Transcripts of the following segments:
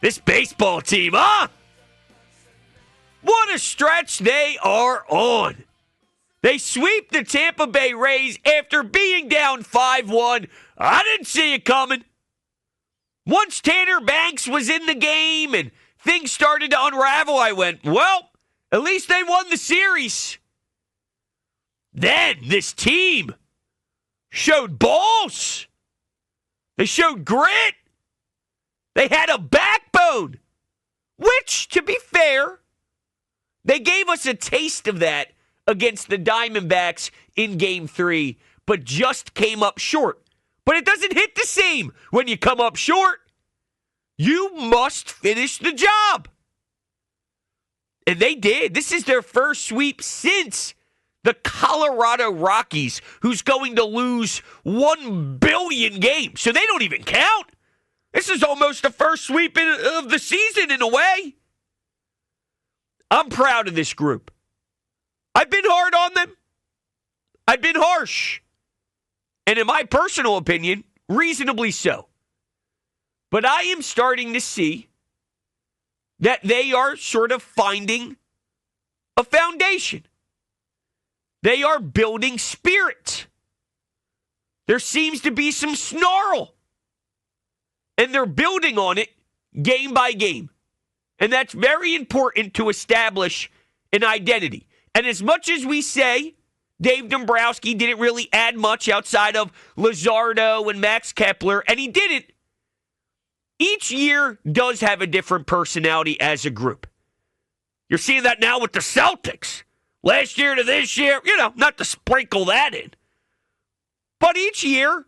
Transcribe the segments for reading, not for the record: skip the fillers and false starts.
This baseball team, huh? What a stretch they are on. They sweep the Tampa Bay Rays after being down 5-1. I didn't see it coming. Once Tanner Banks was in the game and things started to unravel, I went, well, at least they won the series. Then this team showed balls. They showed grit. They had a backbone, which, to be fair, they gave us a taste of that against the Diamondbacks in Game 3, but just came up short. But it doesn't hit the same when you come up short. You must finish the job. And they did. This is their first sweep since the Colorado Rockies, who's going to lose 1 billion games. So they don't even count. This is almost the first sweep of the season in a way. I'm proud of this group. I've been hard on them. I've been harsh. And in my personal opinion, reasonably so. But I am starting to see that they are sort of finding a foundation. They are building spirit. There seems to be some snarl. And they're building on it game by game. And that's very important to establish an identity. And as much as we say Dave Dombrowski didn't really add much outside of Luzardo and Max Kepler, and he didn't, each year does have a different personality as a group. You're seeing that now with the Celtics. Last year to this year, not to sprinkle that in. But each year,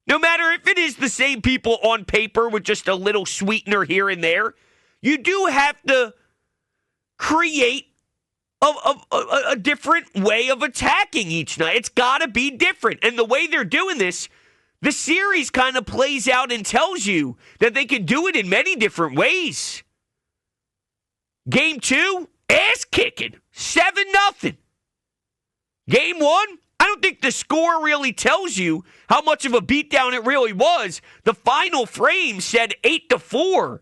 no matter if it is the same people on paper with just a little sweetener here and there, you do have to create a different way of attacking each night. It's got to be different. And the way they're doing this, the series kind of plays out and tells you that they can do it in many different ways. Game 2, ass kicking, 7-0. Game 1, I don't think the score really tells you how much of a beatdown it really was. The final frame said 8-4.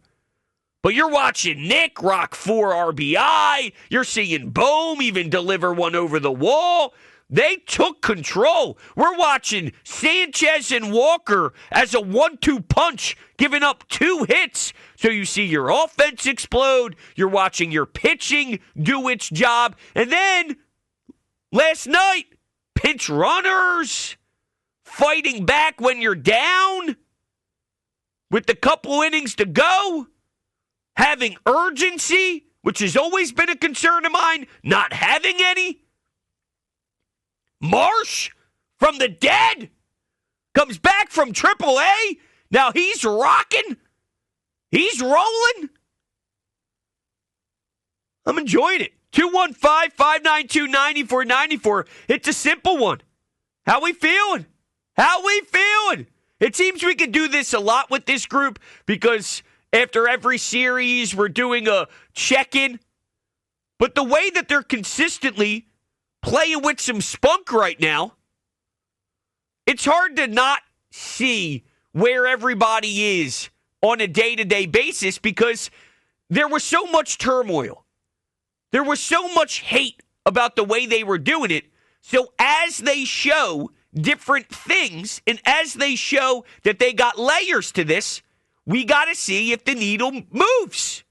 But you're watching Nick rock 4 RBI. You're seeing Bohm even deliver one over the wall. They took control. We're watching Sanchez and Walker as a 1-2 punch, giving up 2 hits. So you see your offense explode. You're watching your pitching do its job. And then, last night, pinch runners fighting back when you're down with the couple innings to go. Having urgency, which has always been a concern of mine, not having any. Marsh, from the dead, comes back from AAA. Now he's rocking. He's rolling. I'm enjoying it. 215-592-9494. It's a simple one. How we feeling? How we feeling? It seems we could do this a lot with this group because after every series, we're doing a check-in. But the way that they're consistently playing with some spunk right now, it's hard to not see where everybody is on a day-to-day basis because there was so much turmoil. There was so much hate about the way they were doing it. So as they show different things and as they show that they got layers to this, we got to see if the needle moves.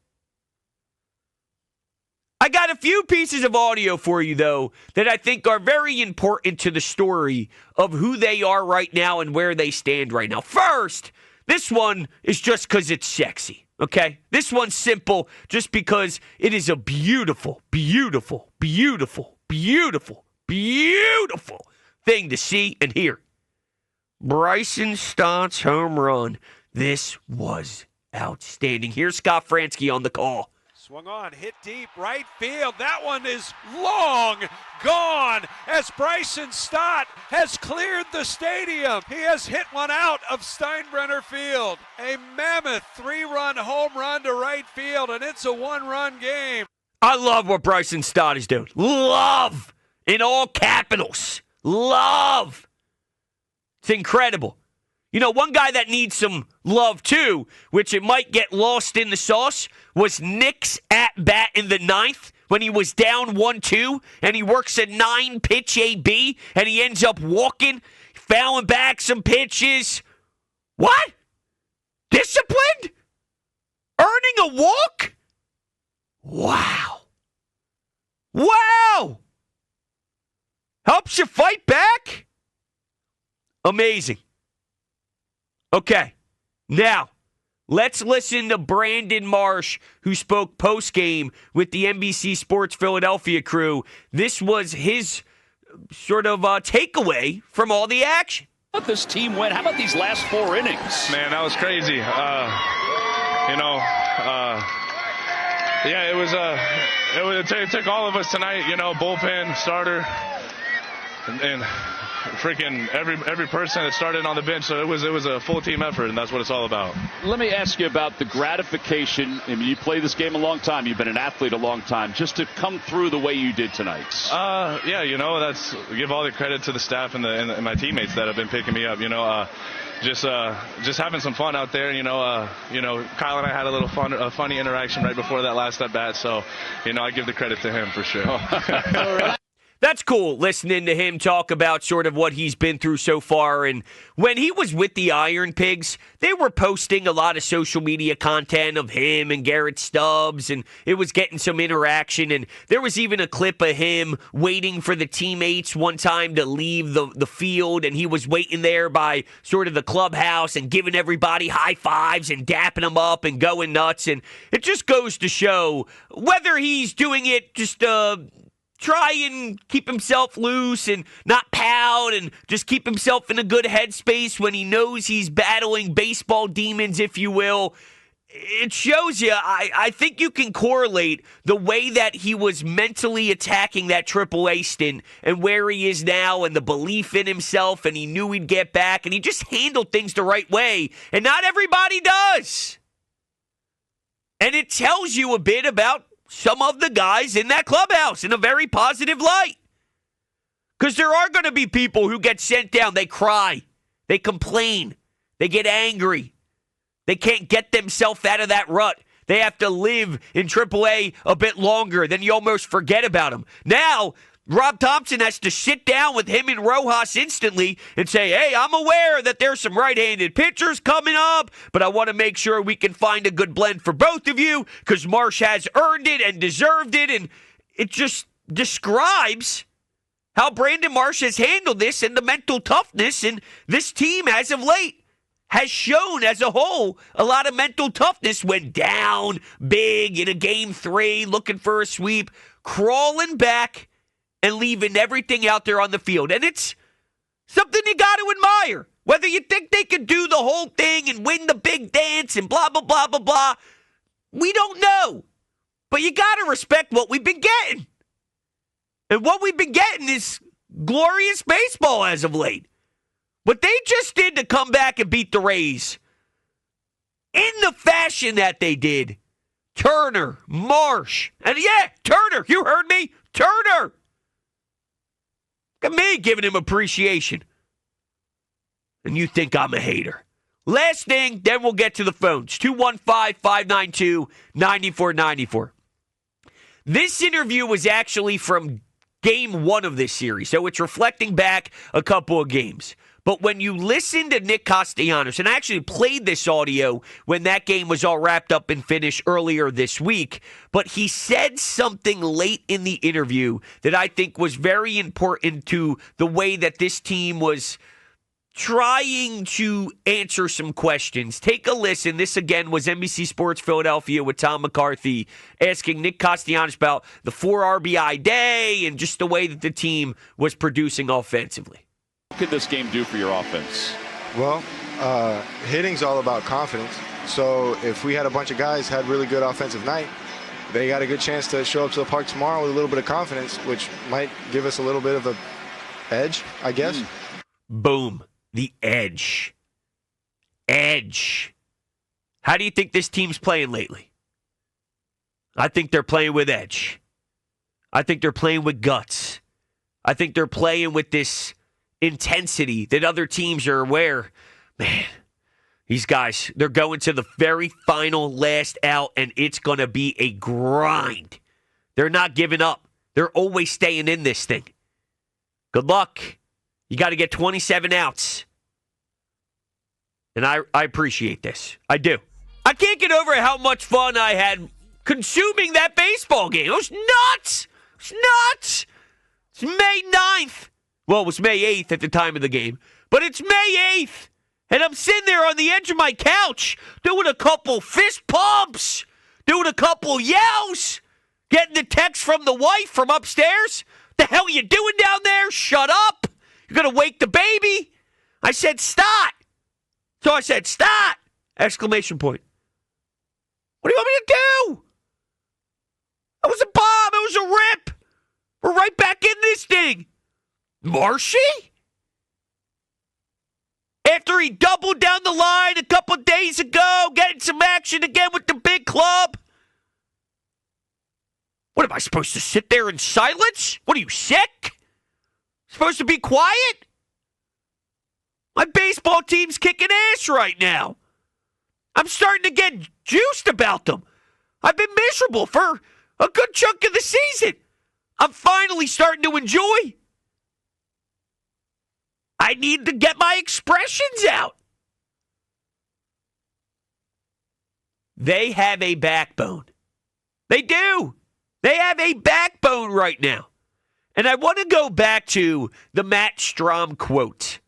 I got a few pieces of audio for you, though, that I think are very important to the story of who they are right now and where they stand right now. First, this one is just because it's sexy, okay? This one's simple just because it is a beautiful, beautiful, beautiful, beautiful, beautiful thing to see and hear. Bryson Stott's home run. This was outstanding. Here's Scott Fransky on the call. Swung on, hit deep, right field. That one is long gone as Bryson Stott has cleared the stadium. He has hit one out of Steinbrenner Field. A mammoth 3-run home run to right field, and it's a 1-run game. I love what Bryson Stott is doing. Love in all capitals. Love. It's incredible. You know, one guy that needs some love too, which it might get lost in the sauce, was Nick's at-bat in the ninth when he was down 1-2, and he works a 9-pitch AB, and he ends up walking, fouling back some pitches. What? Disciplined? Earning a walk? Wow. Wow! Helps you fight back? Amazing. Okay, now, let's listen to Brandon Marsh, who spoke post-game with the NBC Sports Philadelphia crew. This was his sort of takeaway from all the action. How about this team win? How about these last 4 innings? Man, that was crazy. It took all of us tonight, bullpen, starter, and freaking every person that started on the bench. So it was a full team effort, and that's what it's all about. Let me ask you about the gratification. I mean, you play this game a long time. You've been an athlete a long time. Just to come through the way you did tonight. That's give all the credit to the staff and my teammates that have been picking me up. Just having some fun out there. Kyle and I had a funny interaction right before that last at bat. So, I give the credit to him for sure. That's cool, listening to him talk about sort of what he's been through so far. And when he was with the Iron Pigs, they were posting a lot of social media content of him and Garrett Stubbs, and it was getting some interaction. And there was even a clip of him waiting for the teammates one time to leave the field, and he was waiting there by sort of the clubhouse and giving everybody high fives and dapping them up and going nuts. And it just goes to show whether he's doing it just try and keep himself loose and not pout and just keep himself in a good headspace when he knows he's battling baseball demons, if you will. It shows you, I think you can correlate the way that he was mentally attacking that AAA stint and where he is now and the belief in himself, and he knew he'd get back, and he just handled things the right way, and not everybody does. And it tells you a bit about some of the guys in that clubhouse in a very positive light. Because there are going to be people who get sent down. They cry. They complain. They get angry. They can't get themselves out of that rut. They have to live in AAA a bit longer. Then you almost forget about them. Now, Rob Thompson has to sit down with him and Rojas instantly and say, hey, I'm aware that there's some right-handed pitchers coming up, but I want to make sure we can find a good blend for both of you because Marsh has earned it and deserved it. And it just describes how Brandon Marsh has handled this and the mental toughness. And this team, as of late, has shown as a whole a lot of mental toughness when down big in a Game 3, looking for a sweep, crawling back, and leaving everything out there on the field. And it's something you got to admire. Whether you think they could do the whole thing and win the big dance and blah, blah, blah, blah, blah, we don't know. But you got to respect what we've been getting. And what we've been getting is glorious baseball as of late. What they just did to come back and beat the Rays in the fashion that they did. Turner, Marsh, and Turner, you heard me, Turner. Look at me giving him appreciation. And you think I'm a hater. Last thing, then we'll get to the phones. 215-592-9494. This interview was actually from Game 1 of this series, so it's reflecting back a couple of games. But when you listen to Nick Castellanos, and I actually played this audio when that game was all wrapped up and finished earlier this week, but he said something late in the interview that I think was very important to the way that this team was trying to answer some questions. Take a listen. This, again, was NBC Sports Philadelphia with Tom McCarthy asking Nick Castellanos about the 4 RBI day and just the way that the team was producing offensively. What could this game do for your offense? Well, hitting's all about confidence. So if we had a bunch of guys had really good offensive night, they got a good chance to show up to the park tomorrow with a little bit of confidence, which might give us a little bit of a edge, I guess. Boom. The edge. Edge. How do you think this team's playing lately? I think they're playing with edge. I think they're playing with guts. I think they're playing with this intensity that other teams are aware. Man, these guys, they're going to the very final last out, and it's going to be a grind. They're not giving up. They're always staying in this thing. Good luck. You got to get 27 outs. And I appreciate this. I do. I can't get over how much fun I had consuming that baseball game. It was nuts. It was nuts. It's May 9th. Well, it was May 8th at the time of the game. But it's May 8th. And I'm sitting there on the edge of my couch doing a couple fist pumps, doing a couple yells, getting the text from the wife from upstairs. The hell are you doing down there? Shut up. You're going to wake the baby. I said, stop. So I said, stop! Exclamation point. What do you want me to do? It was a bomb. It was a rip. We're right back in this thing. Marshy? After he doubled down the line a couple days ago, getting some action again with the big club. What, am I supposed to sit there in silence? What, are you sick? Supposed to be quiet? My baseball team's kicking ass right now. I'm starting to get juiced about them. I've been miserable for a good chunk of the season. I'm finally starting to enjoy. I need to get my expressions out. They have a backbone. They do. They have a backbone right now. And I want to go back to the Matt Strahm quote.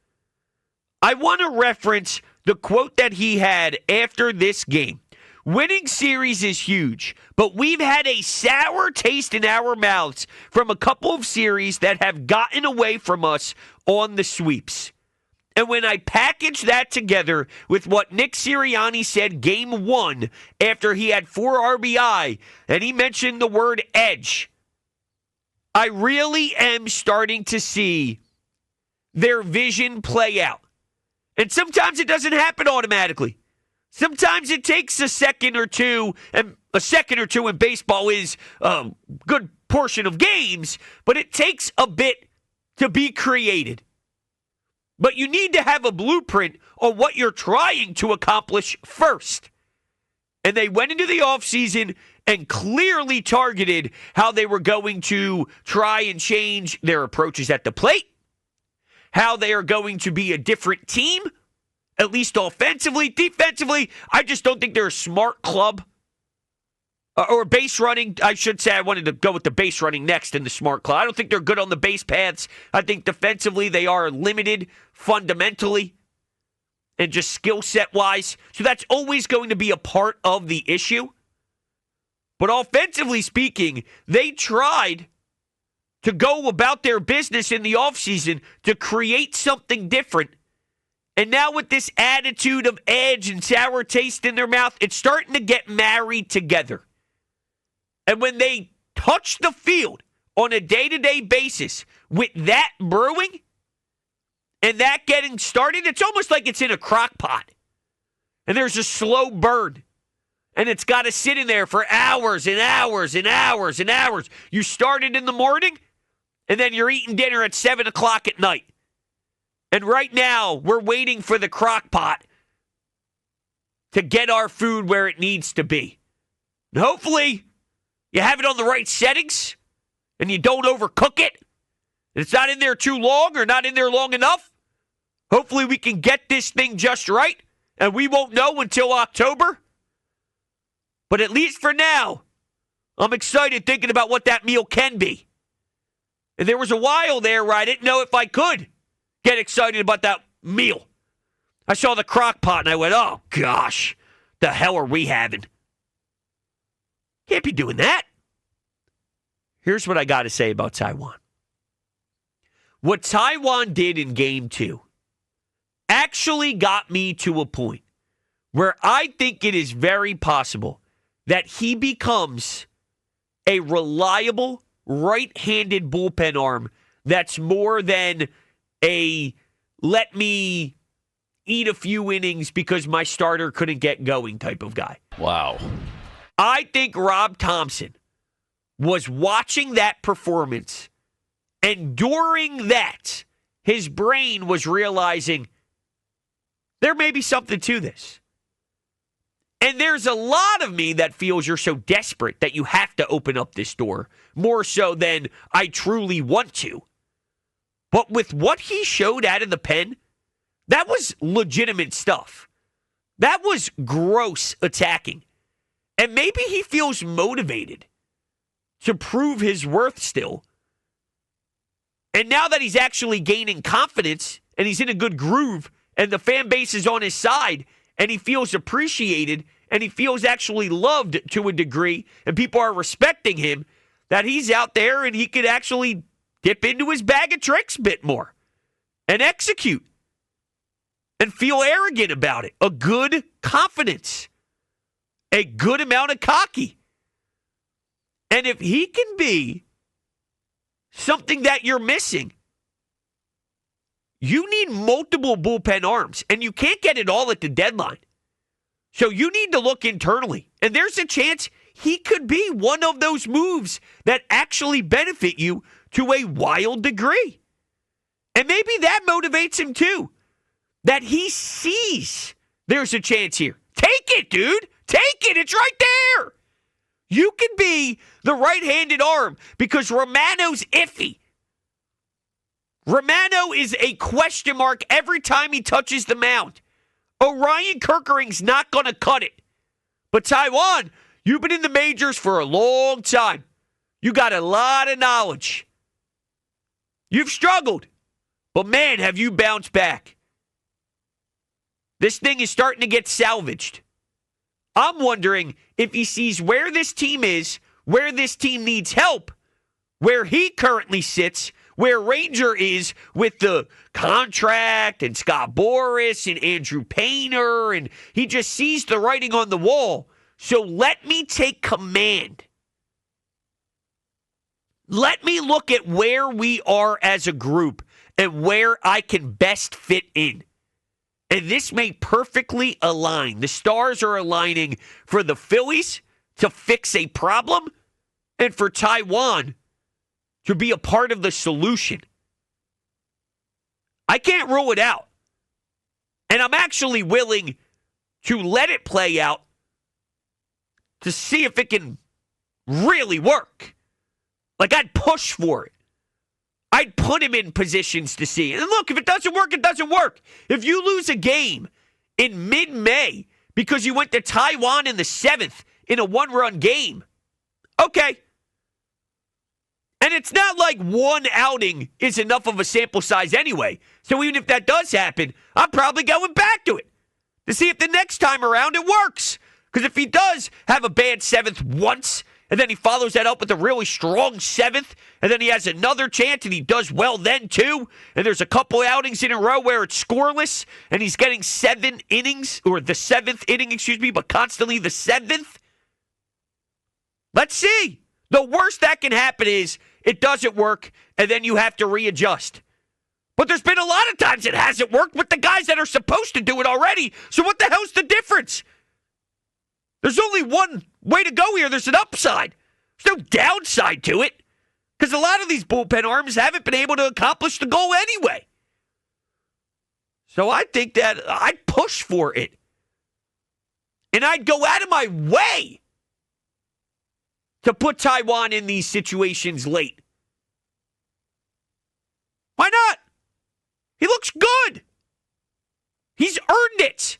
I want to reference the quote that he had after this game. Winning series is huge, but we've had a sour taste in our mouths from a couple of series that have gotten away from us on the sweeps. And when I package that together with what Nick Sirianni said game one after he had 4 RBI, and he mentioned the word edge, I really am starting to see their vision play out. And sometimes it doesn't happen automatically. Sometimes it takes a second or two, and a second or two in baseball is a good portion of games, but it takes a bit to be created. But you need to have a blueprint on what you're trying to accomplish first. And they went into the offseason and clearly targeted how they were going to try and change their approaches at the plate, how they are going to be a different team, at least offensively. Defensively, I just don't think they're a smart club. Or base running, I should say I wanted to go with the base running next in the smart club. I don't think they're good on the base paths. I think defensively they are limited fundamentally and just skill set wise. So that's always going to be a part of the issue. But offensively speaking, they tried to go about their business in the offseason to create something different. And now with this attitude of edge and sour taste in their mouth, it's starting to get married together. And when they touch the field on a day-to-day basis with that brewing and that getting started, it's almost like it's in a crock pot. And there's a slow burn. And it's got to sit in there for hours and hours and hours and hours. You started in the morning, and then you're eating dinner at 7 o'clock at night. And right now, we're waiting for the crock pot to get our food where it needs to be. And hopefully, you have it on the right settings, and you don't overcook it. And it's not in there too long or not in there long enough. Hopefully, we can get this thing just right, and we won't know until October. But at least for now, I'm excited thinking about what that meal can be. And there was a while there where I didn't know if I could get excited about that meal. I saw the crock pot and I went, oh gosh, the hell are we having? Can't be doing that. Here's what I got to say about Taiwan. What Taiwan did in game 2 actually got me to a point where I think it is very possible that he becomes a reliable right-handed bullpen arm that's more than a let me eat a few innings because my starter couldn't get going type of guy. Wow. I think Rob Thompson was watching that performance, and during that, his brain was realizing There may be something to this. And there's a lot of me that feels you're so desperate that you have to open up this door, more so than I truly want to. But with what he showed out of the pen, that was legitimate stuff. That was gross attacking. And maybe he feels motivated to prove his worth still. And now that he's actually gaining confidence and he's in a good groove and the fan base is on his side and he feels appreciated and he feels actually loved to a degree and people are respecting him, that he's out there and he could actually dip into his bag of tricks a bit more and execute and feel arrogant about it. A good confidence. A good amount of cocky. And if he can be something that you're missing, you need multiple bullpen arms, and you can't get it all at the deadline. So you need to look internally. And there's a chance he could be one of those moves that actually benefit you to a wild degree. And maybe that motivates him too. That he sees there's a chance here. Take it, dude. Take it. It's right there. You could be the right-handed arm because Romano's iffy. Romano is a question mark every time he touches the mound. Orion Kerkering's not going to cut it. But Taijuan, you've been in the majors for a long time. You got a lot of knowledge. You've struggled. But man, have you bounced back. This thing is starting to get salvaged. I'm wondering if he sees where this team is, where this team needs help, where he currently sits, where Ranger is with the contract and Scott Boras and Andrew Painter, and he just sees the writing on the wall. So let me take command. Let me look at where we are as a group and where I can best fit in. And this may perfectly align. The stars are aligning for the Phillies to fix a problem and for Taijuan to be a part of the solution. I can't rule it out. And I'm actually willing to let it play out to see if it can really work. Like, I'd push for it. I'd put him in positions to see. And look, if it doesn't work, it doesn't work. If you lose a game in mid-May because you went to Taijuan in the 7th in a one-run game, okay. And it's not like one outing is enough of a sample size anyway. So even if that does happen, I'm probably going back to it to see if the next time around it works. Because if he does have a bad 7th once, and then he follows that up with a really strong 7th, and then he has another chance, and he does well then too, and there's a couple outings in a row where it's scoreless, and he's getting 7 innings, or the 7th inning, but constantly the 7th. Let's see. The worst that can happen is it doesn't work, and then you have to readjust. But there's been a lot of times it hasn't worked with the guys that are supposed to do it already, so what the hell's the difference? There's only one way to go here. There's an upside. There's no downside to it. Because a lot of these bullpen arms haven't been able to accomplish the goal anyway. So I think that I'd push for it. And I'd go out of my way to put Taijuan in these situations late. Why not? He looks good. He's earned it.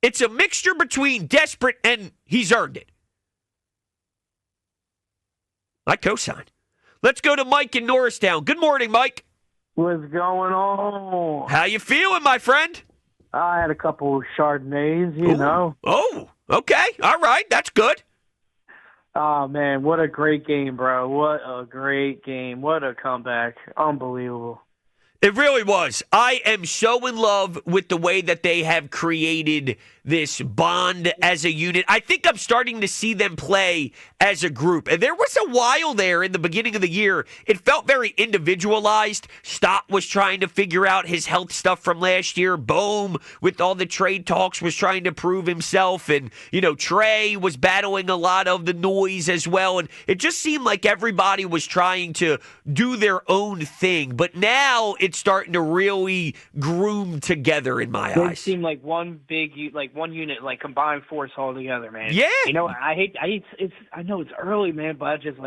It's a mixture between desperate and he's earned it. I co-sign. Let's go to Mike in Norristown. Good morning, Mike. What's going on? How you feeling, my friend? I had a couple of Chardonnays, you know. Oh, okay. All right. That's good. Oh, man, what a great game, bro. What a great game. What a comeback. Unbelievable. It really was. I am so in love with the way that they have created this bond as a unit. I think I'm starting to see them play as a group. And there was a while there in the beginning of the year, it felt very individualized. Stott was trying to figure out his health stuff from last year. Bohm, with all the trade talks, was trying to prove himself. And, Trey was battling a lot of the noise as well. And it just seemed like everybody was trying to do their own thing. But now it's starting to really groom together in my eyes. They seem like one one unit, like combined force all together, man. Yeah. I know it's early, man, but I just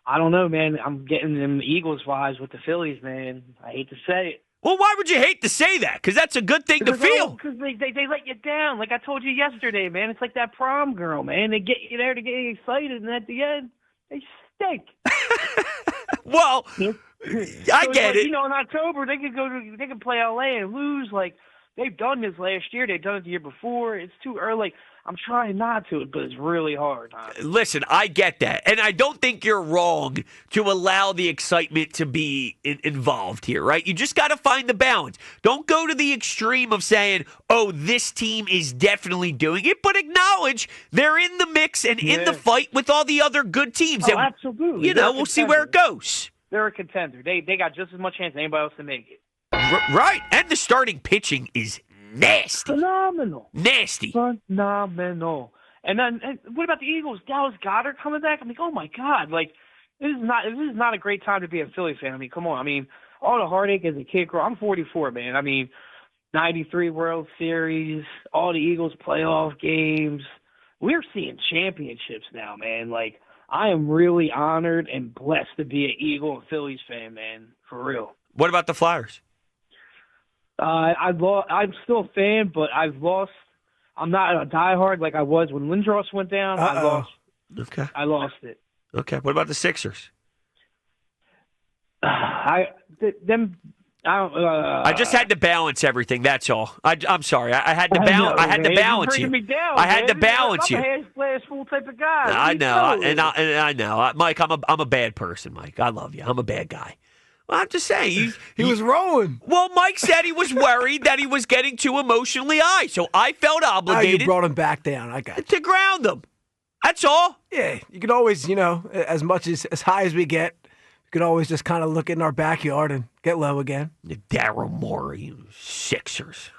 I don't know, man. I'm getting them Eagles vibes with the Phillies, man. I hate to say it. Well, why would you hate to say that? Because that's a good thing to feel. Because they let you down. Like I told you yesterday, man. It's like that prom girl, man. They get you there to get you excited, and at the end, they stink. Well, I get it. In October they could play LA and lose. Like they've done this last year. They've done it the year before. It's too early. I'm trying not to, but it's really hard. Listen, I get that. And I don't think you're wrong to allow the excitement to be involved here, right? You just got to find the balance. Don't go to the extreme of saying, oh, this team is definitely doing it, but acknowledge they're in the mix and in the fight with all the other good teams. Oh, absolutely. We'll see where it goes. They're a contender. They got just as much chance as anybody else to make it. Right. And the starting pitching is nasty. Phenomenal. Nasty. Phenomenal. And what about the Eagles? Dallas Goedert coming back? I'm like, oh my God! Like this is not a great time to be a Philly fan. I mean, come on. I mean, all the heartache as a kid. I'm 44, man. I mean, '93 World Series, all the Eagles playoff games. We're seeing championships now, man. Like I am really honored and blessed to be an Eagle and Phillies fan, man. For real. What about the Flyers? I'm still a fan, but I've lost. I'm not a diehard like I was when Lindros went down. I lost. Okay. I lost it. Okay. What about the Sixers? I just had to balance everything. That's all. I'm sorry. I had to balance. I had to balance you. I had to balance you. I'm a half-glass full type of guy. I know, and I know, Mike. I'm a bad person, Mike. I love you. I'm a bad guy. I'm just saying. He was rolling. Well, Mike said he was worried that he was getting too emotionally high, so I felt obligated. You brought him back down. I got you. To ground him. That's all. Yeah, you can always, as much as high as we get, you can always just kind of look in our backyard and get low again. Daryl Morey, Sixers.